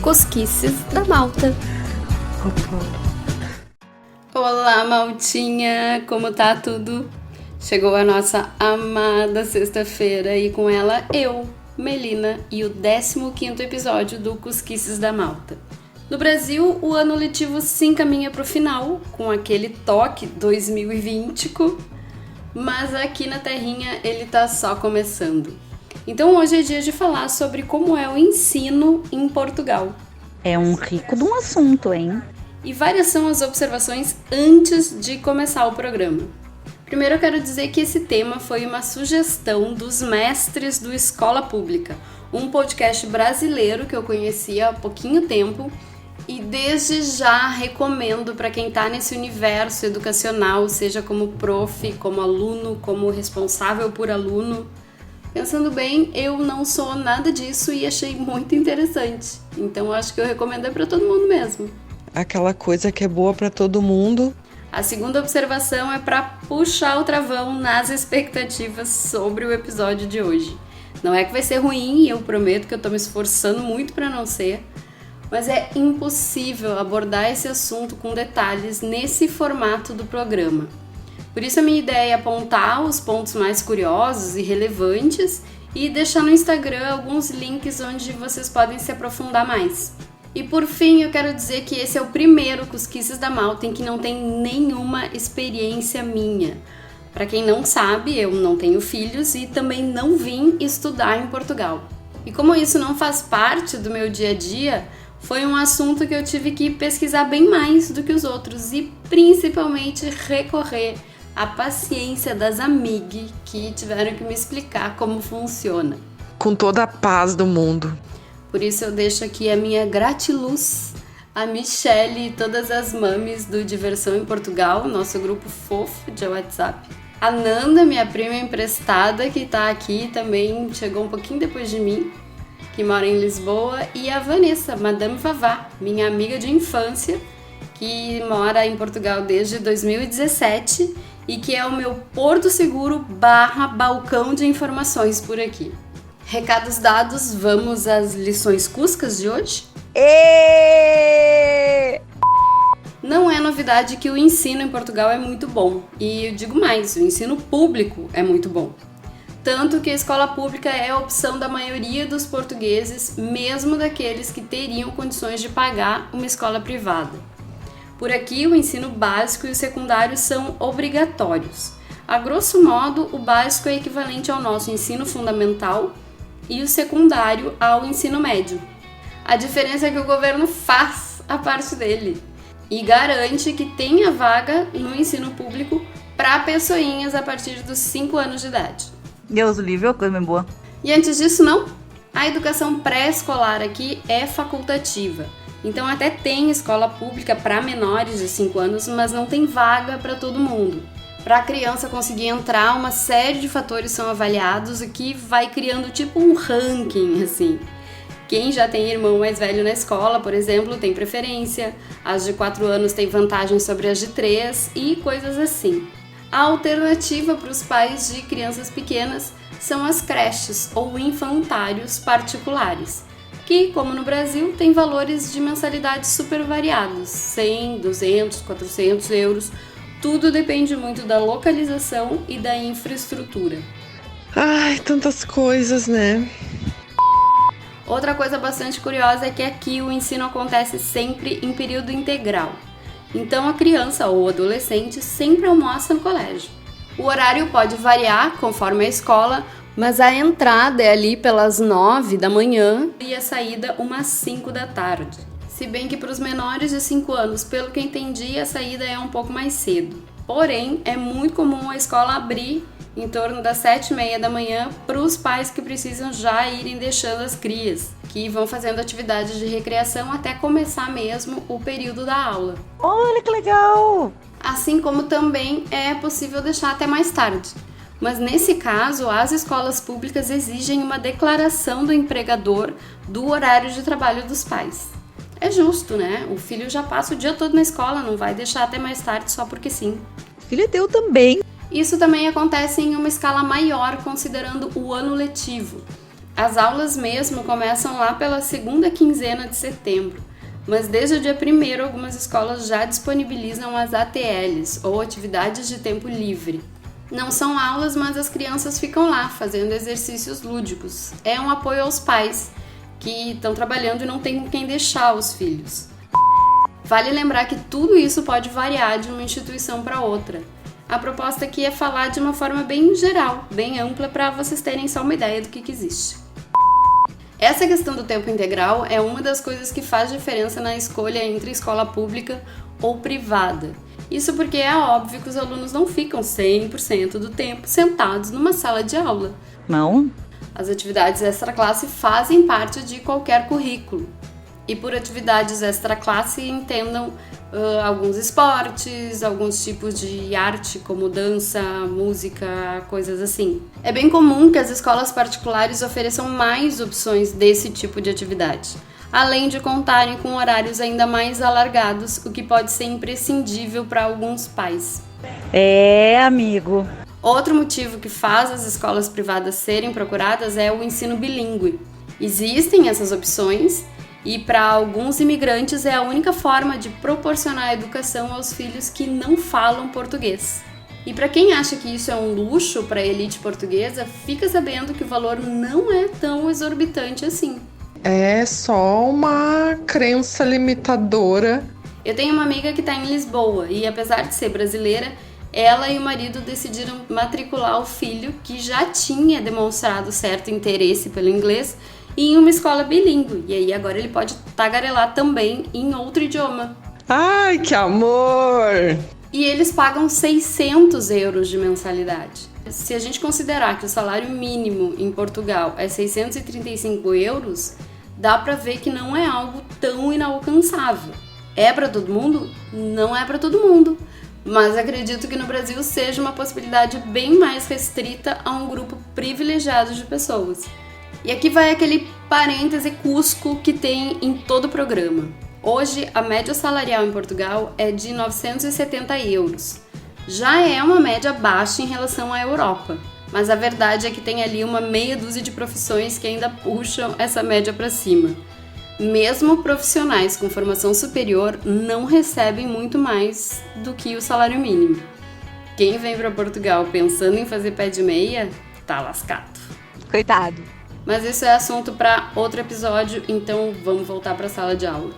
Cosquices da Malta. Olá, Maltinha! Como tá tudo? Chegou a nossa amada sexta-feira e com ela eu, Melina, e o 15º episódio do Cosquices da Malta. No Brasil, o ano letivo se encaminha para o final, com aquele toque 2020, mas aqui na terrinha ele tá só começando. Então hoje é dia de falar sobre como é o ensino em Portugal. É um rico de um assunto, hein? E várias são as observações antes de começar o programa. Primeiro eu quero dizer que esse tema foi uma sugestão dos mestres do Escola Pública, um podcast brasileiro que eu conheci há pouquinho tempo e desde já recomendo para quem está nesse universo educacional, seja como prof, como aluno, como responsável por aluno. Pensando bem, eu não sou nada disso e achei muito interessante. Então acho que eu recomendo para todo mundo mesmo. Aquela coisa que é boa para todo mundo. A segunda observação é para puxar o travão nas expectativas sobre o episódio de hoje. Não é que vai ser ruim, eu prometo que eu estou me esforçando muito para não ser, mas é impossível abordar esse assunto com detalhes nesse formato do programa. Por isso a minha ideia é apontar os pontos mais curiosos e relevantes e deixar no Instagram alguns links onde vocês podem se aprofundar mais. E por fim, eu quero dizer que esse é o primeiro Cosquices da Malta em que não tem nenhuma experiência minha. Para quem não sabe, eu não tenho filhos e também não vim estudar em Portugal. E como isso não faz parte do meu dia a dia, foi um assunto que eu tive que pesquisar bem mais do que os outros e principalmente recorrer à paciência das amigas que tiveram que me explicar como funciona. Com toda a paz do mundo. Por isso eu deixo aqui a minha gratiluz a Michelle e todas as mames do Diversão em Portugal, nosso grupo fofo de WhatsApp. A Nanda, minha prima emprestada, que tá aqui também, chegou um pouquinho depois de mim, que mora em Lisboa. E a Vanessa, Madame Vavá, minha amiga de infância, que mora em Portugal desde 2017 e que é o meu porto seguro / balcão de informações por aqui. Recados dados, vamos às lições cuscas de hoje? Não é novidade que o ensino em Portugal é muito bom. E eu digo mais, o ensino público é muito bom. Tanto que a escola pública é a opção da maioria dos portugueses, mesmo daqueles que teriam condições de pagar uma escola privada. Por aqui, o ensino básico e o secundário são obrigatórios. A grosso modo, o básico é equivalente ao nosso ensino fundamental e o secundário ao ensino médio. A diferença é que o governo faz a parte dele e garante que tenha vaga no ensino público para pessoinhas a partir dos 5 anos de idade. Deus livre, coisa bem boa. E antes disso, não? A educação pré-escolar aqui é facultativa. Então até tem escola pública para menores de 5 anos, mas não tem vaga para todo mundo. Para a criança conseguir entrar, uma série de fatores são avaliados, o que vai criando tipo um ranking, assim. Quem já tem irmão mais velho na escola, por exemplo, tem preferência, as de 4 anos têm vantagem sobre as de 3 e coisas assim. A alternativa para os pais de crianças pequenas são as creches ou infantários particulares, que, como no Brasil, tem valores de mensalidade super variados, 100, 200, 400 euros, tudo depende muito da localização e da infraestrutura. Ai, tantas coisas, né? Outra coisa bastante curiosa é que aqui o ensino acontece sempre em período integral. Então a criança ou adolescente sempre almoça no colégio. O horário pode variar conforme a escola, mas a entrada é ali pelas 9 da manhã e a saída umas 5 da tarde. Se bem que para os menores de 5 anos, pelo que entendi, a saída é um pouco mais cedo. Porém, é muito comum a escola abrir em torno das 7h30 da manhã para os pais que precisam já irem deixando as crias, que vão fazendo atividades de recreação até começar mesmo o período da aula. Olha que legal! Assim como também é possível deixar até mais tarde. Mas nesse caso, as escolas públicas exigem uma declaração do empregador do horário de trabalho dos pais. É justo, né? O filho já passa o dia todo na escola, não vai deixar até mais tarde só porque sim. O filho é teu também. Isso também acontece em uma escala maior, considerando o ano letivo. As aulas mesmo começam lá pela segunda quinzena de setembro, mas desde o dia 1º algumas escolas já disponibilizam as ATLs, ou atividades de tempo livre. Não são aulas, mas as crianças ficam lá fazendo exercícios lúdicos. É um apoio aos pais que estão trabalhando e não tem com quem deixar os filhos. Vale lembrar que tudo isso pode variar de uma instituição para outra. A proposta aqui é falar de uma forma bem geral, bem ampla, para vocês terem só uma ideia do que existe. Essa questão do tempo integral é uma das coisas que faz diferença na escolha entre escola pública ou privada. Isso porque é óbvio que os alunos não ficam 100% do tempo sentados numa sala de aula. Não? As atividades extra-classe fazem parte de qualquer currículo. E por atividades extra-classe entendam alguns esportes, alguns tipos de arte como dança, música, coisas assim. É bem comum que as escolas particulares ofereçam mais opções desse tipo de atividade, além de contarem com horários ainda mais alargados, o que pode ser imprescindível para alguns pais. É, amigo. Outro motivo que faz as escolas privadas serem procuradas é o ensino bilíngue. Existem essas opções e para alguns imigrantes é a única forma de proporcionar educação aos filhos que não falam português. E para quem acha que isso é um luxo para a elite portuguesa, fica sabendo que o valor não é tão exorbitante assim. É só uma crença limitadora. Eu tenho uma amiga que está em Lisboa e, apesar de ser brasileira, ela e o marido decidiram matricular o filho, que já tinha demonstrado certo interesse pelo inglês, em uma escola bilíngue. E aí agora ele pode tagarelar também em outro idioma. Ai, que amor! E eles pagam 600 euros de mensalidade. Se a gente considerar que o salário mínimo em Portugal é 635 euros, dá pra ver que não é algo tão inalcançável. É pra todo mundo? Não é pra todo mundo. Mas acredito que no Brasil seja uma possibilidade bem mais restrita a um grupo privilegiado de pessoas. E aqui vai aquele parêntese cusco que tem em todo o programa. Hoje, a média salarial em Portugal é de 970 euros. Já é uma média baixa em relação à Europa, mas a verdade é que tem ali uma meia dúzia de profissões que ainda puxam essa média para cima. Mesmo profissionais com formação superior não recebem muito mais do que o salário mínimo. Quem vem para Portugal pensando em fazer pé de meia, tá lascado. Coitado. Mas isso é assunto para outro episódio, então vamos voltar para a sala de aula.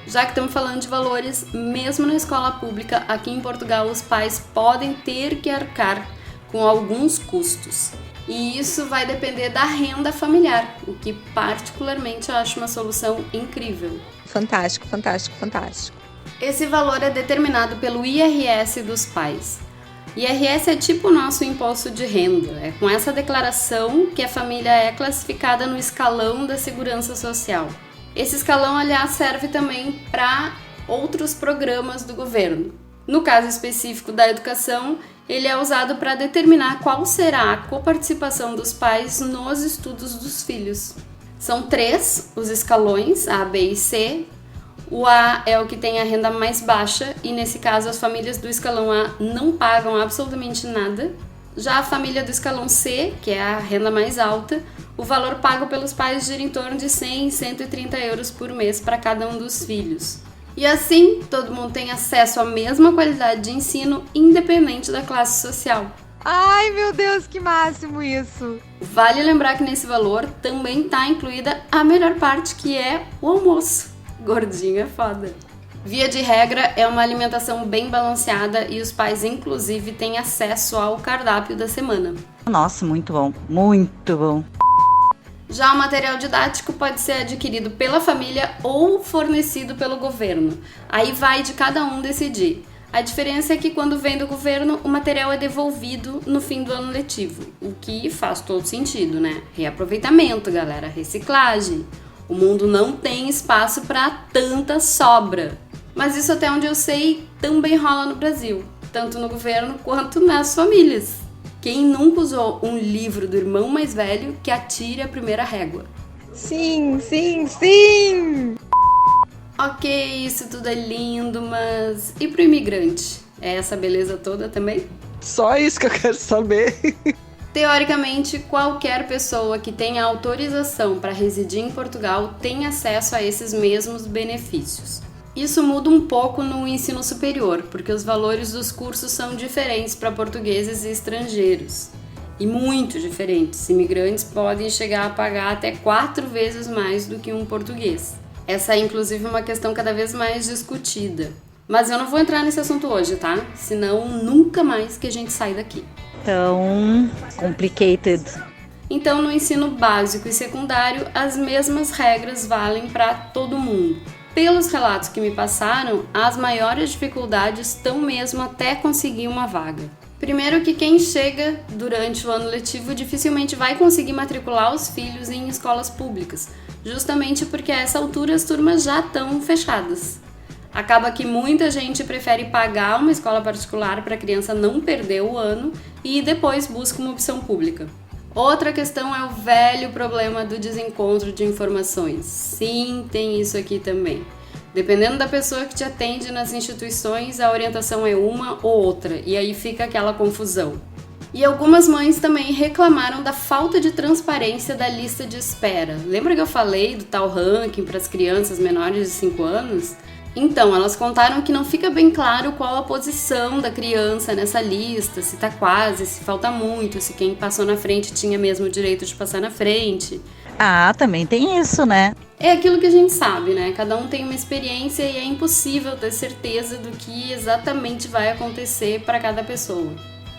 Já que estamos falando de valores, mesmo na escola pública, aqui em Portugal os pais podem ter que arcar com alguns custos. E isso vai depender da renda familiar, o que particularmente eu acho uma solução incrível. Fantástico, fantástico, fantástico. Esse valor é determinado pelo IRS dos pais. IRS é tipo o nosso imposto de renda. É com essa declaração que a família é classificada no escalão da Segurança Social. Esse escalão, aliás, serve também para outros programas do governo. No caso específico da educação, ele é usado para determinar qual será a coparticipação dos pais nos estudos dos filhos. São 3 os escalões, A, B e C. O A é o que tem a renda mais baixa e, nesse caso, as famílias do escalão A não pagam absolutamente nada. Já a família do escalão C, que é a renda mais alta, o valor pago pelos pais gira em torno de 100 e 130 euros por mês para cada um dos filhos. E assim, todo mundo tem acesso à mesma qualidade de ensino, independente da classe social. Ai, meu Deus, que máximo isso! Vale lembrar que nesse valor também está incluída a melhor parte, que é o almoço. Gordinho é foda. Via de regra, é uma alimentação bem balanceada e os pais, inclusive, têm acesso ao cardápio da semana. Nossa, muito bom, muito bom. Já o material didático pode ser adquirido pela família ou fornecido pelo governo. Aí vai de cada um decidir. A diferença é que quando vem do governo, o material é devolvido no fim do ano letivo, o que faz todo sentido, né? Reaproveitamento, galera, reciclagem. O mundo não tem espaço para tanta sobra. Mas isso, até onde eu sei, também rola no Brasil, tanto no governo quanto nas famílias. Quem nunca usou um livro do irmão mais velho, que atire a primeira régua? Sim, sim, sim! Ok, isso tudo é lindo, mas e pro imigrante? É essa beleza toda também? Só isso que eu quero saber. Teoricamente, qualquer pessoa que tenha autorização para residir em Portugal tem acesso a esses mesmos benefícios. Isso muda um pouco no ensino superior, porque os valores dos cursos são diferentes para portugueses e estrangeiros. E muito diferentes. Imigrantes podem chegar a pagar até 4 vezes mais do que um português. Essa é, inclusive, uma questão cada vez mais discutida. Mas eu não vou entrar nesse assunto hoje, tá? Senão, nunca mais que a gente sai daqui. Tão complicated. Então, no ensino básico e secundário, as mesmas regras valem para todo mundo. Pelos relatos que me passaram, as maiores dificuldades estão mesmo até conseguir uma vaga. Primeiro que quem chega durante o ano letivo dificilmente vai conseguir matricular os filhos em escolas públicas, justamente porque a essa altura as turmas já estão fechadas. Acaba que muita gente prefere pagar uma escola particular para a criança não perder o ano e depois busca uma opção pública. Outra questão é o velho problema do desencontro de informações. Sim, tem isso aqui também. Dependendo da pessoa que te atende nas instituições, a orientação é uma ou outra, e aí fica aquela confusão. E algumas mães também reclamaram da falta de transparência da lista de espera. Lembra que eu falei do tal ranking para as crianças menores de 5 anos? Então, elas contaram que não fica bem claro qual a posição da criança nessa lista, se tá quase, se falta muito, se quem passou na frente tinha mesmo o direito de passar na frente. Ah, também tem isso, né? É aquilo que a gente sabe, né? Cada um tem uma experiência e é impossível ter certeza do que exatamente vai acontecer para cada pessoa.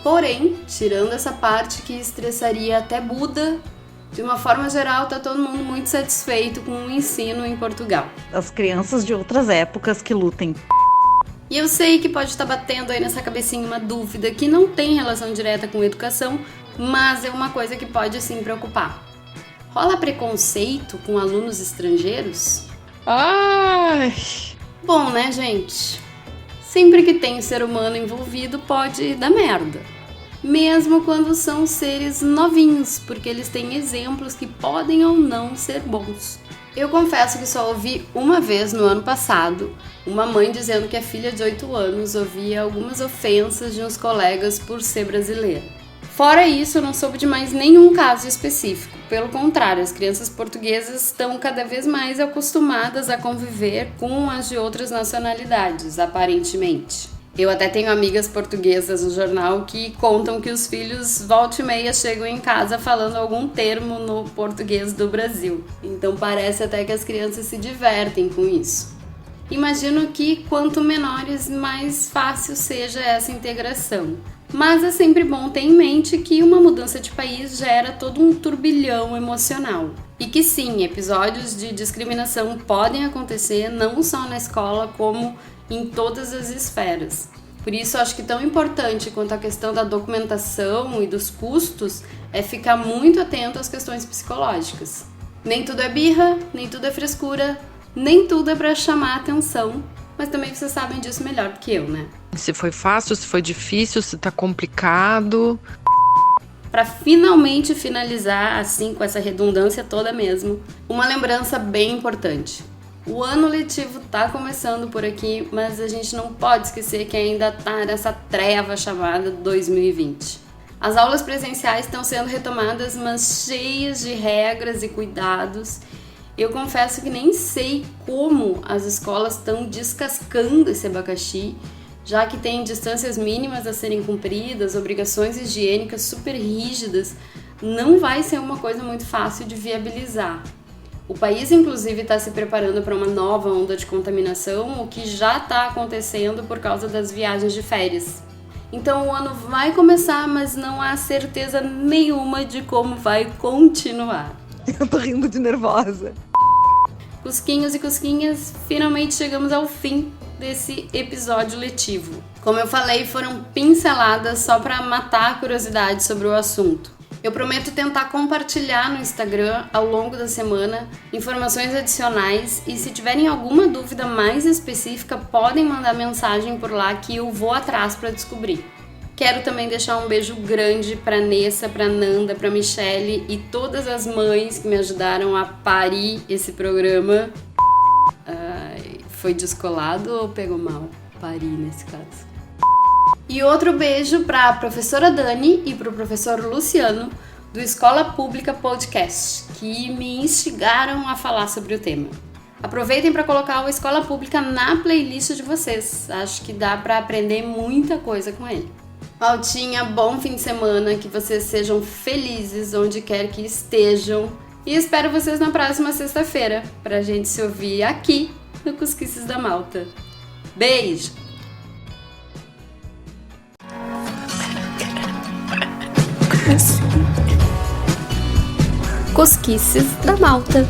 Porém, tirando essa parte que estressaria até Buda, de uma forma geral, tá todo mundo muito satisfeito com o ensino em Portugal. As crianças de outras épocas que lutem. E eu sei que pode estar batendo aí nessa cabecinha uma dúvida que não tem relação direta com educação, mas é uma coisa que pode sim preocupar. Rola preconceito com alunos estrangeiros? Ai, Bom, né, gente? Sempre que tem ser humano envolvido, pode dar merda. Mesmo quando são seres novinhos, porque eles têm exemplos que podem ou não ser bons. Eu confesso que só ouvi uma vez no ano passado uma mãe dizendo que a filha de 8 anos ouvia algumas ofensas de uns colegas por ser brasileira. Fora isso, eu não soube de mais nenhum caso específico. Pelo contrário, as crianças portuguesas estão cada vez mais acostumadas a conviver com as de outras nacionalidades, aparentemente. Eu até tenho amigas portuguesas no jornal que contam que os filhos volta e meia chegam em casa falando algum termo no português do Brasil. Então parece até que as crianças se divertem com isso. Imagino que quanto menores, mais fácil seja essa integração. Mas é sempre bom ter em mente que uma mudança de país gera todo um turbilhão emocional. E que sim, episódios de discriminação podem acontecer não só na escola, como em todas as esferas. Por isso, acho que tão importante quanto a questão da documentação e dos custos é ficar muito atento às questões psicológicas. Nem tudo é birra, nem tudo é frescura, nem tudo é para chamar atenção, mas também vocês sabem disso melhor do que eu, né? se foi fácil, se foi difícil, se tá complicado. Para finalmente finalizar, assim, com essa redundância toda mesmo, uma lembrança bem importante. O ano letivo tá começando por aqui, mas a gente não pode esquecer que ainda tá nessa treva chamada 2020. As aulas presenciais estão sendo retomadas, mas cheias de regras e cuidados. Eu confesso que nem sei como as escolas estão descascando esse abacaxi, já que tem distâncias mínimas a serem cumpridas, obrigações higiênicas super rígidas, não vai ser uma coisa muito fácil de viabilizar. O país, inclusive, está se preparando para uma nova onda de contaminação, o que já está acontecendo por causa das viagens de férias. Então o ano vai começar, mas não há certeza nenhuma de como vai continuar. Eu tô rindo de nervosa. Cusquinhos e cusquinhas, finalmente chegamos ao fim desse episódio letivo. Como eu falei, foram pinceladas só para matar a curiosidade sobre o assunto. Eu prometo tentar compartilhar no Instagram ao longo da semana informações adicionais e se tiverem alguma dúvida mais específica, podem mandar mensagem por lá que eu vou atrás para descobrir. Quero também deixar um beijo grande para Nessa, para Nanda, para Michelle e todas as mães que me ajudaram a parir esse programa. Foi descolado ou pegou mal? Parir nesse caso. E outro beijo para a professora Dani e para o professor Luciano, do Escola Pública Podcast, que me instigaram a falar sobre o tema. Aproveitem para colocar o Escola Pública na playlist de vocês. Acho que dá para aprender muita coisa com ele. Maltinha, bom fim de semana, que vocês sejam felizes onde quer que estejam. E espero vocês na próxima sexta-feira, pra gente se ouvir aqui no Cosquices da Malta. Beijo! Cosquices da Malta.